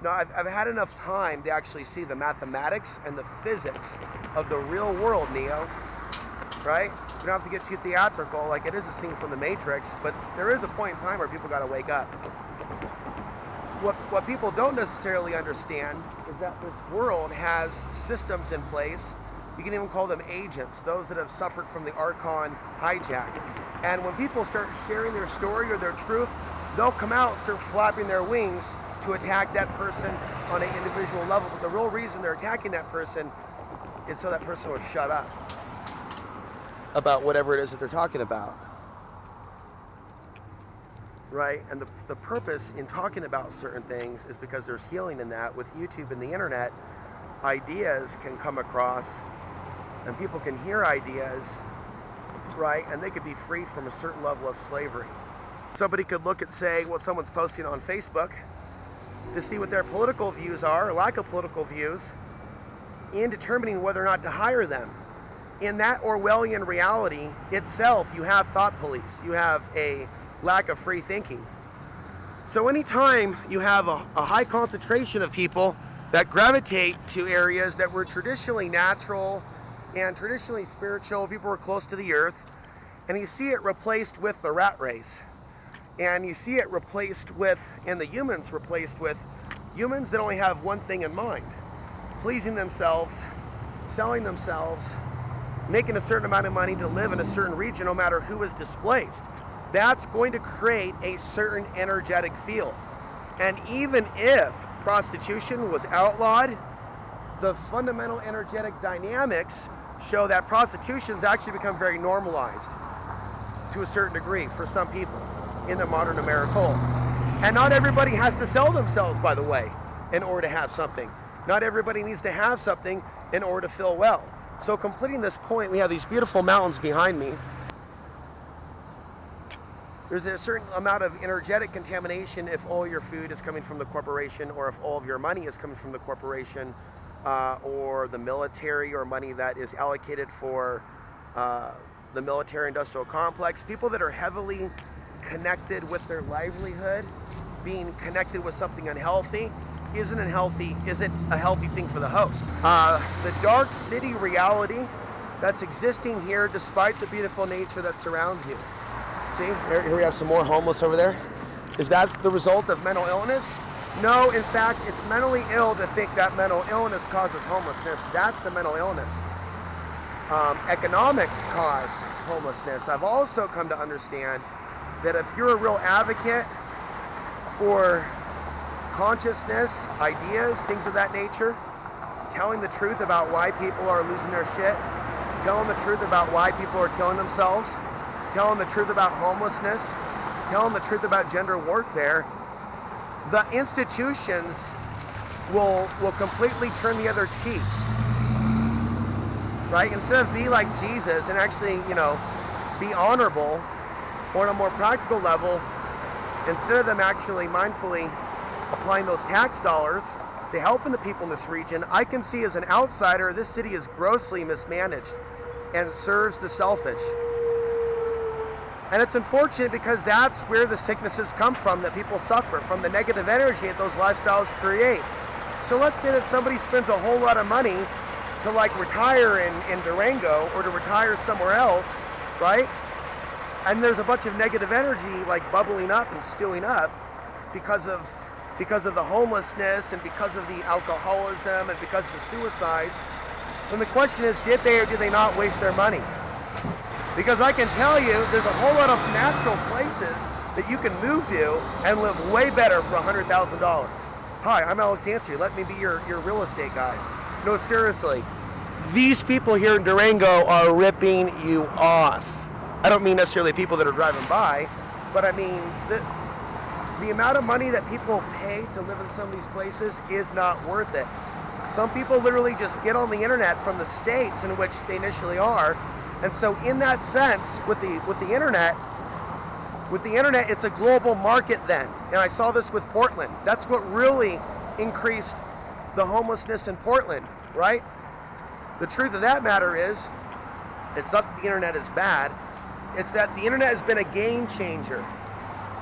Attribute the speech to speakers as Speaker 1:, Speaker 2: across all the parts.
Speaker 1: No, I've had enough time to actually see the mathematics and the physics of the real world, Neo. Right? We don't have to get too theatrical, like it is a scene from The Matrix, but there is a point in time where people got to wake up. What people don't necessarily understand is that this world has systems in place. You can even call them agents, those that have suffered from the Archon hijack. And when people start sharing their story or their truth, they'll come out and start flapping their wings to attack that person on an individual level. But the real reason they're attacking that person is so that person will shut up about whatever it is that they're talking about. Right? And the purpose in talking about certain things is because there's healing in that. With YouTube and the internet, ideas can come across and people can hear ideas, right? And they could be freed from a certain level of slavery. Somebody could look at, say, what someone's posting on Facebook to see what their political views are, or lack of political views, in determining whether or not to hire them. In that Orwellian reality itself, you have thought police. You have a lack of free thinking. So anytime you have a high concentration of people that gravitate to areas that were traditionally natural and traditionally spiritual, people were close to the earth, and you see it replaced with the rat race. And you see it replaced with, and the humans replaced with, humans that only have one thing in mind: pleasing themselves, selling themselves, making a certain amount of money to live in a certain region no matter who is displaced. That's going to create a certain energetic field. And even if prostitution was outlawed, the fundamental energetic dynamics show that prostitution's actually become very normalized to a certain degree for some people in the modern America. And not everybody has to sell themselves, by the way, in order to have something. Not everybody needs to have something in order to feel well. So completing this point, we have these beautiful mountains behind me. There's a certain amount of energetic contamination if all your food is coming from the corporation, or if all of your money is coming from the corporation, or the military, or money that is allocated for the military-industrial complex. People that are heavily connected with their livelihood, being connected with something unhealthy, isn't a healthy thing for the host. The dark city reality that's existing here, despite the beautiful nature that surrounds you. See, here we have some more homeless over there. Is that the result of mental illness? No, in fact, it's mentally ill to think that mental illness causes homelessness. That's the mental illness. Economics cause homelessness. I've also come to understand that if you're a real advocate for consciousness, ideas, things of that nature, telling the truth about why people are losing their shit, telling the truth about why people are killing themselves, telling the truth about homelessness, telling the truth about gender warfare, the institutions will completely turn the other cheek. Right? Instead of be like Jesus and actually, be honorable, or on a more practical level, instead of them actually mindfully applying those tax dollars to helping the people in this region, I can see as an outsider, this city is grossly mismanaged and serves the selfish. And it's unfortunate because that's where the sicknesses come from that people suffer, from the negative energy that those lifestyles create. So let's say that somebody spends a whole lot of money to retire in Durango, or to retire somewhere else, right? And there's a bunch of negative energy bubbling up and stewing up because of the homelessness, and because of the alcoholism, and because of the suicides. Then the question is, did they or did they not waste their money? Because I can tell you, there's a whole lot of natural places that you can move to and live way better for $100,000. Hi, I'm Ansary. Let me be your real estate guy. No, seriously. These people here in Durango are ripping you off. I don't mean necessarily people that are driving by, but I mean the amount of money that people pay to live in some of these places is not worth it. Some people literally just get on the internet from the states in which they initially are. And so in that sense, with the internet, it's a global market then. And I saw this with Portland. That's what really increased the homelessness in Portland, right? The truth of that matter is, it's not that the internet is bad, it's that the internet has been a game changer.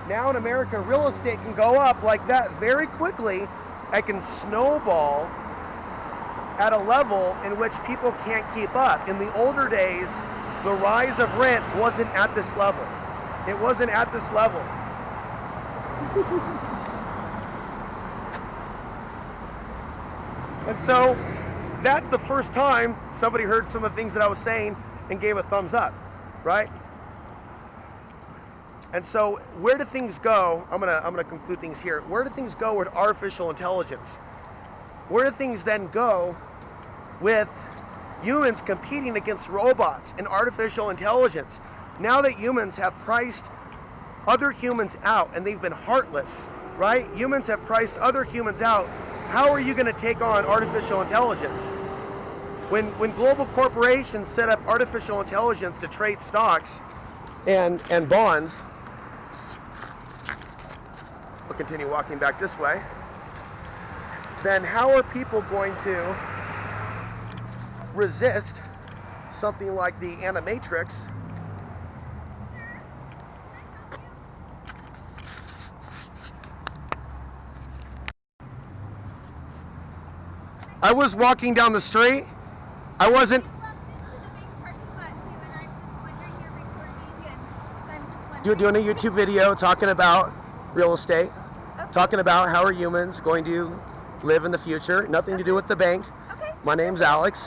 Speaker 1: Now in America, real estate can go up like that very quickly it can snowball at a level in which people can't keep up. In the older days, the rise of rent wasn't at this level. It wasn't at this level. And so that's the first time somebody heard some of the things that I was saying and gave a thumbs up, right? And so where do things go? I'm gonna conclude things here. Where do things go with artificial intelligence? Where do things then go with humans competing against robots and artificial intelligence? Now that humans have priced other humans out and they've been heartless, right? Humans have priced other humans out. How are you going to take on artificial intelligence? When global corporations set up artificial intelligence to trade stocks and bonds, we'll continue walking back this way, then how are people going to resist something like the Animatrix I was walking down the street. I wasn't. Doing a YouTube video talking about real estate, okay. Talking about how are humans going to live in the future. Nothing to do with the bank. Okay. My name's Alex.